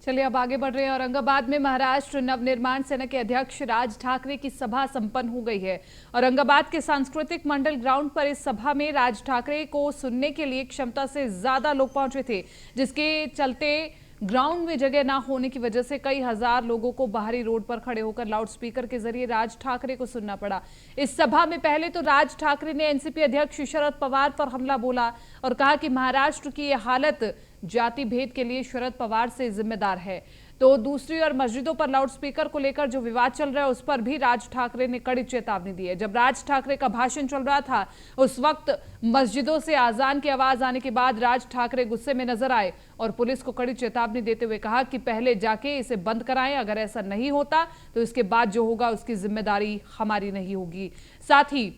चलिए अब आगे बढ़ रहे हैं। औरंगाबाद में महाराष्ट्र नवनिर्माण सेना के अध्यक्ष राज ठाकरे की सभा संपन्न हो गई है। औरंगाबाद के सांस्कृतिक मंडल ग्राउंड पर इस सभा में राज ठाकरे को सुनने के लिए क्षमता से ज्यादा लोग पहुंचे थे, जिसके चलते ग्राउंड में जगह ना होने की वजह से कई हजार लोगों को बाहरी रोड पर खड़े होकर लाउडस्पीकर के जरिए राज ठाकरे को सुनना पड़ा। इस सभा में पहले तो राज ठाकरे ने एनसीपी अध्यक्ष शरद पवार पर हमला बोला और कहा कि महाराष्ट्र की यह हालत जाति भेद के लिए शरद पवार से जिम्मेदार है। तो दूसरी ओर मस्जिदों पर लाउडस्पीकर को लेकर जो विवाद चल रहा है उस पर भी राज ठाकरे ने कड़ी चेतावनी दी है। जब राज ठाकरे का भाषण चल रहा था उस वक्त मस्जिदों से आजान की आवाज आने के बाद राज ठाकरे गुस्से में नजर आए और पुलिस को कड़ी चेतावनी देते हुए कहा कि पहले जाके इसे बंद कराएं, अगर ऐसा नहीं होता तो इसके बाद जो होगा उसकी जिम्मेदारी हमारी नहीं होगी। साथ ही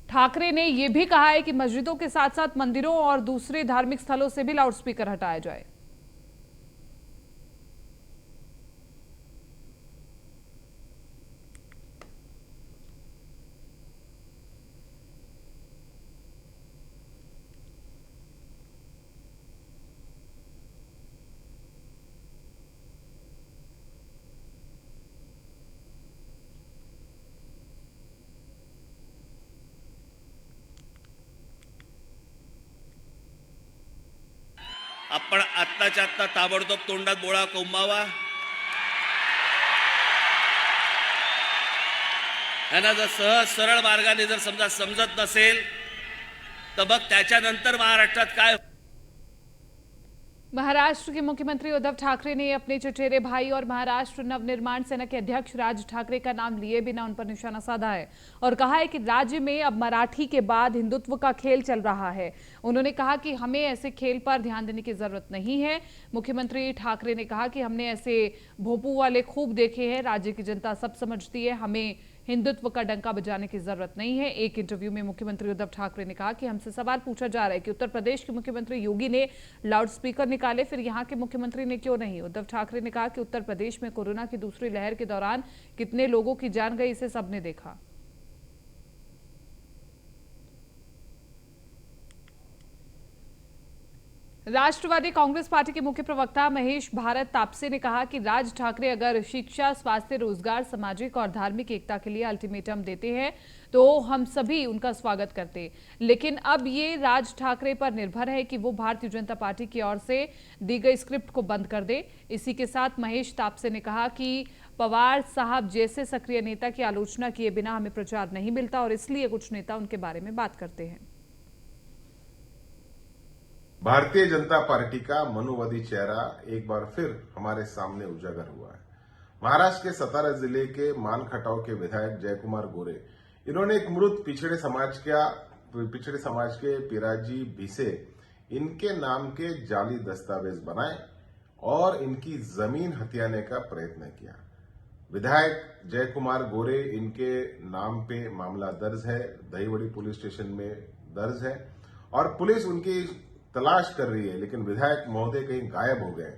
ठाकरे ने यह भी कहा है कि मस्जिदों के साथ साथ मंदिरों और दूसरे धार्मिक स्थलों से भी लाउडस्पीकर हटाया जाए। आपण आत्ताच्या आत्ता ताबडतोब तोंडात बोळा कोंबावा, त्यांना जर सहज सरळ मार्गाने जर समजा समजत नसेल तर मग त्याच्यानंतर महाराष्ट्रात काय। महाराष्ट्र के मुख्यमंत्री उद्धव ठाकरे ने अपने चचेरे भाई और महाराष्ट्र नवनिर्माण सेना के अध्यक्ष राज ठाकरे का नाम लिए बिना उन पर निशाना साधा है और कहा है कि राज्य में अब मराठी के बाद हिंदुत्व का खेल चल रहा है। उन्होंने कहा कि हमें ऐसे खेल पर ध्यान देने की जरूरत नहीं है। मुख्यमंत्री ठाकरे ने कहा कि हमने ऐसे भोपू वाले खूब देखे हैं, राज्य की जनता सब समझती है, हमें हिंदुत्व का डंका बजाने की जरूरत नहीं है। एक इंटरव्यू में मुख्यमंत्री उद्धव ठाकरे ने कहा कि हमसे सवाल पूछा जा रहा है कि उत्तर प्रदेश के मुख्यमंत्री योगी ने लाउडस्पीकर निकाले, फिर यहां के मुख्यमंत्री ने क्यों नहीं। उद्धव ठाकरे ने कहा कि उत्तर प्रदेश में कोरोना की दूसरी लहर के दौरान कितने लोगों की जान गई इसे सबने देखा। राष्ट्रवादी कांग्रेस पार्टी के मुख्य प्रवक्ता महेश भारत तापसे ने कहा कि राज ठाकरे अगर शिक्षा, स्वास्थ्य, रोजगार, सामाजिक और धार्मिक एकता के लिए अल्टीमेटम देते हैं तो हम सभी उनका स्वागत करते, लेकिन अब ये राज ठाकरे पर निर्भर है कि वो भारतीय जनता पार्टी की ओर से दी गई स्क्रिप्ट को बंद कर दे। इसी के साथ महेश तापसे ने कहा कि पवार साहब जैसे सक्रिय नेता की आलोचना किए बिना हमें प्रचार नहीं मिलता और इसलिए कुछ नेता उनके बारे में बात करते हैं। भारतीय जनता पार्टी का मनुवादी चेहरा एक बार फिर हमारे सामने उजागर हुआ है। महाराष्ट्र के सतारा जिले के मानखटाव के विधायक जयकुमार गोरे, इन्होंने एक मृत पिछड़े समाज के पिराजी भिसे इनके नाम के जाली दस्तावेज बनाए और इनकी जमीन हथियाने का प्रयत्न किया। विधायक जयकुमार गोरे, इनके नाम पे मामला दर्ज है, दहीवड़ी पुलिस स्टेशन में दर्ज है और पुलिस उनकी तलाश कर रही है, लेकिन विधायक महोदय कहीं गायब हो गए।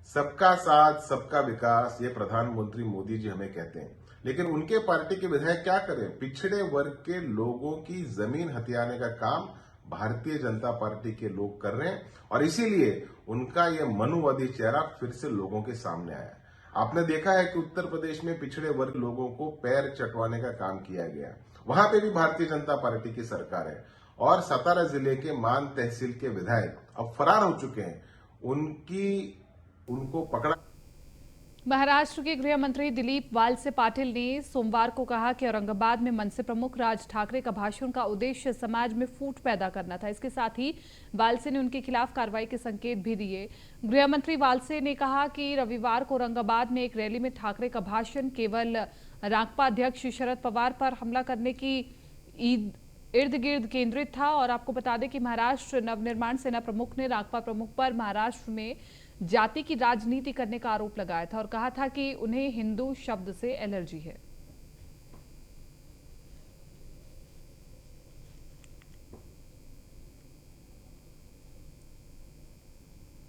सबका साथ सबका विकास, ये प्रधानमंत्री मोदी जी हमें कहते हैं, लेकिन उनके पार्टी के विधायक क्या करें? पिछड़े वर्ग के लोगों की जमीन हथियाने का काम भारतीय जनता पार्टी के लोग कर रहे हैं और इसीलिए उनका यह मनुवादी चेहरा फिर से लोगों के सामने आया। आपने देखा है कि उत्तर प्रदेश में पिछड़े वर्ग लोगों को पैर चटवाने का काम किया गया, वहां पे भी भारतीय जनता पार्टी की सरकार है और सतारा जिले के मान तहसील के विधायक अब फरार हो चुके हैं, उनको पकड़ा। महाराष्ट्र के गृह मंत्री दिलीप वालसे पाटिल ने सोमवार को कहा कि औरंगाबाद में मनसे प्रमुख राज ठाकरे का भाषण का उद्देश्य समाज में फूट पैदा करना था। इसके साथ ही वालसे ने उनके खिलाफ कार्रवाई के संकेत भी दिए। गृह मंत्री वालसे ने कहा कि रविवार को औरंगाबाद में एक रैली में ठाकरे का भाषण केवल राकपा अध्यक्ष शरद पवार पर हमला करने की इर्द गिर्द केंद्रित था और आपको बता दें कि महाराष्ट्र नवनिर्माण सेना प्रमुख ने राकपा प्रमुख पर महाराष्ट्र में जाति की राजनीति करने का आरोप लगाया था और कहा था कि उन्हें हिंदू शब्द से एलर्जी है।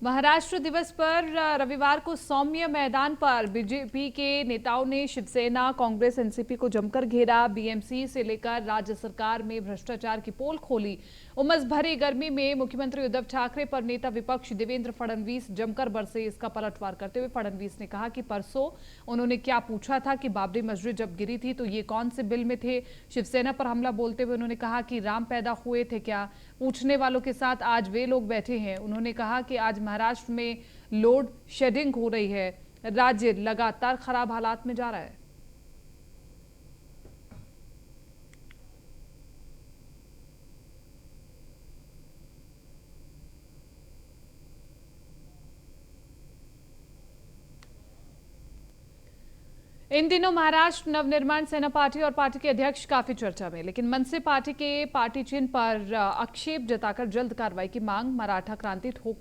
महाराष्ट्र दिवस पर रविवार को सौम्य मैदान पर बीजेपी के नेताओं ने शिवसेना, कांग्रेस, एनसीपी को जमकर घेरा। बीएमसी से लेकर राज्य सरकार में भ्रष्टाचार की पोल खोली। उमस भरी गर्मी में मुख्यमंत्री उद्धव ठाकरे पर नेता विपक्ष देवेंद्र फडणवीस जमकर बरसे। इसका पलटवार करते हुए फडणवीस ने कहा कि परसों उन्होंने क्या पूछा था कि बाबरी मस्जिद जब गिरी थी तो ये कौन से बिल में थे। शिवसेना पर हमला बोलते हुए उन्होंने कहा कि राम पैदा हुए थे क्या। पूछने वालों के साथ आज वे लोग बैठे हैं। उन्होंने कहा कि आज महाराष्ट्र में लोड शेडिंग हो रही है। राज्य लगातार खराब हालात में जा रहा है। इन दिनों महाराष्ट्र नवनिर्माण सेना पार्टी और पार्टी के अध्यक्ष काफी चर्चा में, लेकिन मनसे पार्टी के पार्टी चिन्ह पर आक्षेप जताकर जल्द कार्रवाई की मांग मराठा क्रांति ठोक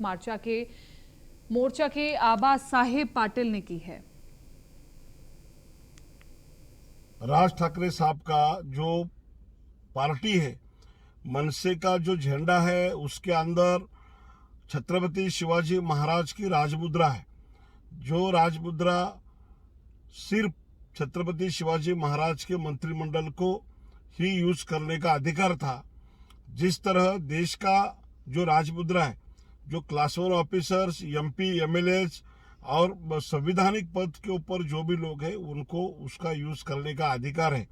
मोर्चा के आबा साहेब पाटिल ने की है। राज ठाकरे साहब का जो पार्टी है, मनसे का जो झंडा है उसके अंदर छत्रपति शिवाजी महाराज की राजमुद्रा है। जो राजमुद्रा सिर्फ छत्रपति शिवाजी महाराज के मंत्रिमंडल को ही यूज करने का अधिकार था। जिस तरह देश का जो राजमुद्रा है, जो क्लास 1 ऑफिसर्स, एमपी, एमएलएस और संवैधानिक पद के ऊपर जो भी लोग हैं उनको उसका यूज करने का अधिकार है,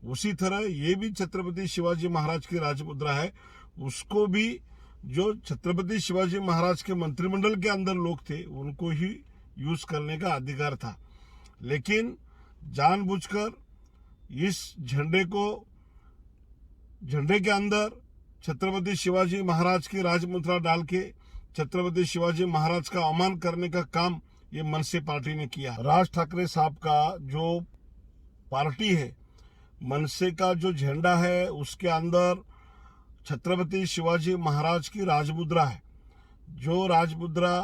उसी तरह ये भी छत्रपति शिवाजी महाराज की राजमुद्रा है। उसको भी जो छत्रपति शिवाजी महाराज के मंत्रिमंडल के अंदर लोग थे उनको ही यूज करने का अधिकार था। लेकिन जानबूझकर इस झंडे के अंदर छत्रपति शिवाजी महाराज की राजमुद्रा डाल के छत्रपति शिवाजी महाराज का अवमान करने का काम ये मनसे पार्टी ने किया। राज ठाकरे साहब का जो पार्टी है, मनसे का जो झंडा है उसके अंदर छत्रपति शिवाजी महाराज की राजमुद्रा है। जो राजमुद्रा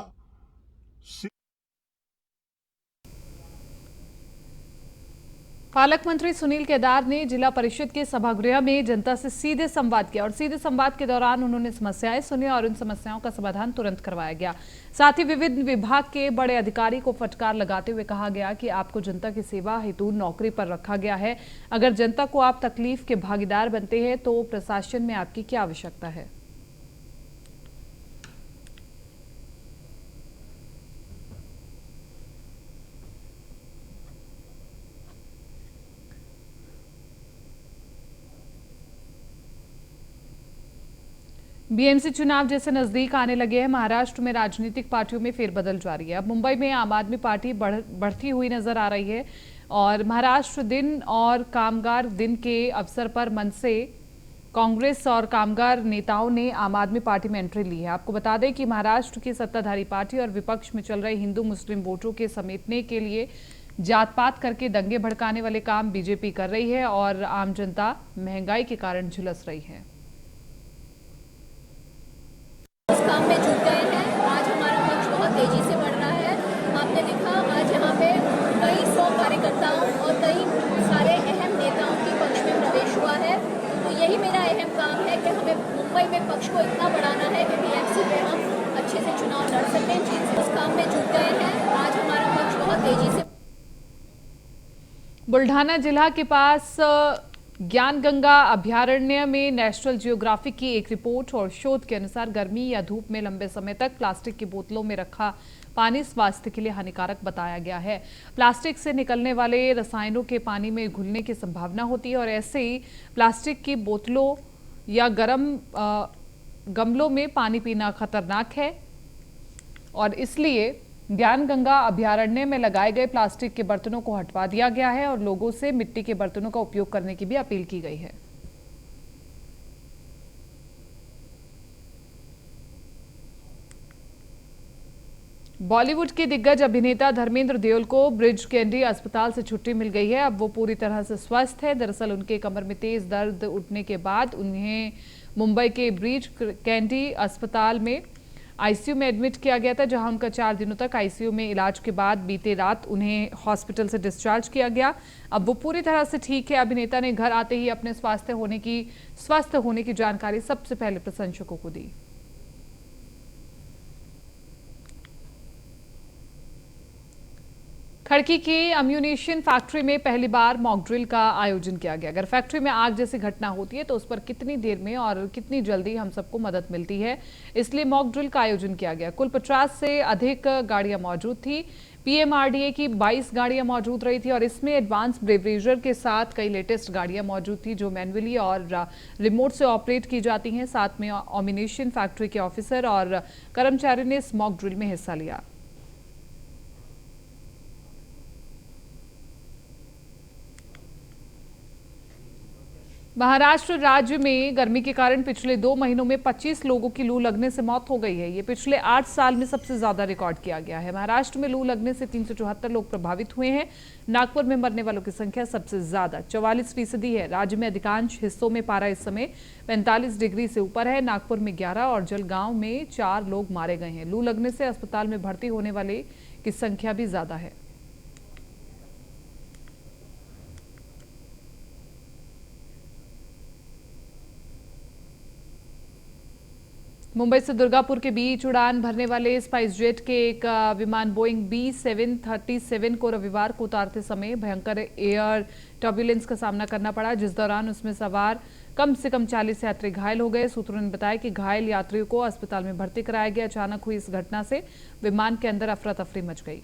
पालक मंत्री सुनील केदार ने जिला परिषद के सभागृह में जनता से सीधे संवाद किया और सीधे संवाद के दौरान उन्होंने समस्याएं सुनी और उन समस्याओं का समाधान तुरंत करवाया गया। साथ ही विविध विभाग के बड़े अधिकारी को फटकार लगाते हुए कहा गया कि आपको जनता की सेवा हेतु नौकरी पर रखा गया है। अगर जनता को आप तकलीफ के भागीदार बनते हैं तो प्रशासन में आपकी क्या आवश्यकता है। बीएमसी चुनाव जैसे नजदीक आने लगे हैं, महाराष्ट्र में राजनीतिक पार्टियों में फेरबदल जारी है। अब मुंबई में आम आदमी पार्टी बढ़ती हुई नजर आ रही है और महाराष्ट्र दिन और कामगार दिन के अवसर पर मनसे, कांग्रेस और कामगार नेताओं ने आम आदमी पार्टी में एंट्री ली है। आपको बता दें कि महाराष्ट्र की सत्ताधारी पार्टी और विपक्ष में चल रहे हिंदू मुस्लिम वोटों के समेटने के लिए जात पात करके दंगे भड़काने वाले काम बीजेपी कर रही है और आम जनता महंगाई के कारण झुलस रही है। इस काम में जुट गए हैं। आज हमारा पक्ष बहुत तेजी से बढ़ रहा है। आपने देखा आज यहाँ पे कई 100 कार्यकर्ताओं और कई सारे अहम नेताओं के पक्ष में प्रवेश हुआ है। तो यही मेरा अहम काम है कि हमें मुंबई में पक्ष को इतना बढ़ाना है कि बीएमसी पे हम अच्छे से चुनाव लड़ सकें। इस काम में जुट गए हैं। आज हमारा पक्ष बहुत तेजी से। बुल्ढाना जिला के पास ज्ञानगंगा अभयारण्य में नेशनल जियोग्राफिक की एक रिपोर्ट और शोध के अनुसार गर्मी या धूप में लंबे समय तक प्लास्टिक की बोतलों में रखा पानी स्वास्थ्य के लिए हानिकारक बताया गया है। प्लास्टिक से निकलने वाले रसायनों के पानी में घुलने की संभावना होती है और ऐसे ही प्लास्टिक की बोतलों या गर्म गमलों में पानी पीना खतरनाक है और इसलिए ज्ञानगंगा अभयारण्य में लगाए गए प्लास्टिक के बर्तनों को हटवा दिया गया है और लोगों से मिट्टी के बर्तनों का उपयोग करने की भी अपील की गई है। बॉलीवुड के दिग्गज अभिनेता धर्मेंद्र देओल को ब्रिज कैंडी अस्पताल से छुट्टी मिल गई है। अब वो पूरी तरह से स्वस्थ है। दरअसल उनके कमर में तेज दर्द उठने के बाद उन्हें मुंबई के ब्रिज कैंडी अस्पताल में आईसीयू में एडमिट किया गया था, जहां उनका 4 दिनों तक आईसीयू में इलाज के बाद बीते रात उन्हें हॉस्पिटल से डिस्चार्ज किया गया। अब वो पूरी तरह से ठीक है। अभिनेता ने घर आते ही अपने स्वस्थ होने की जानकारी सबसे पहले प्रशंसकों को दी। खड़की के अम्यूनिशन फैक्ट्री में पहली बार मॉक ड्रिल का आयोजन किया गया। अगर फैक्ट्री में आग जैसी घटना होती है तो उस पर कितनी देर में और कितनी जल्दी हम सबको मदद मिलती है, इसलिए मॉक ड्रिल का आयोजन किया गया। कुल 50 से अधिक गाड़ियां मौजूद थी। पीएमआरडीए की 22 गाड़ियां मौजूद रही थी और इसमें एडवांस ब्रेवरेजर के साथ कई लेटेस्ट गाड़ियां मौजूद थी जो मैन्युअली और रिमोट से ऑपरेट की जाती हैं। साथ में अम्यूनिशन फैक्ट्री के ऑफिसर और कर्मचारियों ने इस मॉक ड्रिल में हिस्सा लिया। महाराष्ट्र राज्य में गर्मी के कारण पिछले 2 महीनों में 25 लोगों की लू लगने से मौत हो गई है। ये पिछले 8 साल में सबसे ज्यादा रिकॉर्ड किया गया है। महाराष्ट्र में लू लगने से 374 लोग प्रभावित हुए हैं। नागपुर में मरने वालों की संख्या सबसे ज्यादा 44% है। राज्य में अधिकांश हिस्सों में पारा इस समय 45 डिग्री से ऊपर है। नागपुर में 11 और जलगांव में 4 लोग मारे गए हैं। लू लगने से अस्पताल में भर्ती होने वाले की संख्या भी ज्यादा है। मुंबई से दुर्गापुर के बीच उड़ान भरने वाले स्पाइस जेट के एक विमान बोइंग B737 को रविवार को उतारते समय भयंकर एयर टर्बुलेंस का सामना करना पड़ा, जिस दौरान उसमें सवार कम से कम 40 यात्री घायल हो गए। सूत्रों ने बताया कि घायल यात्रियों को अस्पताल में भर्ती कराया गया। अचानक हुई इस घटना से विमान के अंदर अफरा तफरी मच गई।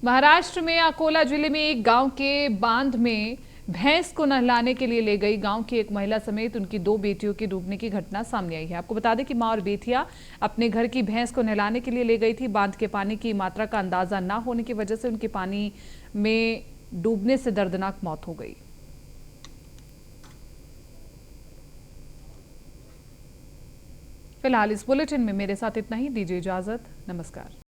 महाराष्ट्र में अकोला जिले में एक गांव के बांध में भैंस को नहलाने के लिए ले गई गांव की एक महिला समेत उनकी 2 बेटियों के डूबने की घटना सामने आई है। आपको बता दें कि मां और बेटियां अपने घर की भैंस को नहलाने के लिए ले गई थी। बांध के पानी की मात्रा का अंदाजा न होने की वजह से उनकी पानी में डूबने से दर्दनाक मौत हो गई। फिलहाल इस बुलेटिन में मेरे साथ इतना ही। दीजिए इजाजत। नमस्कार।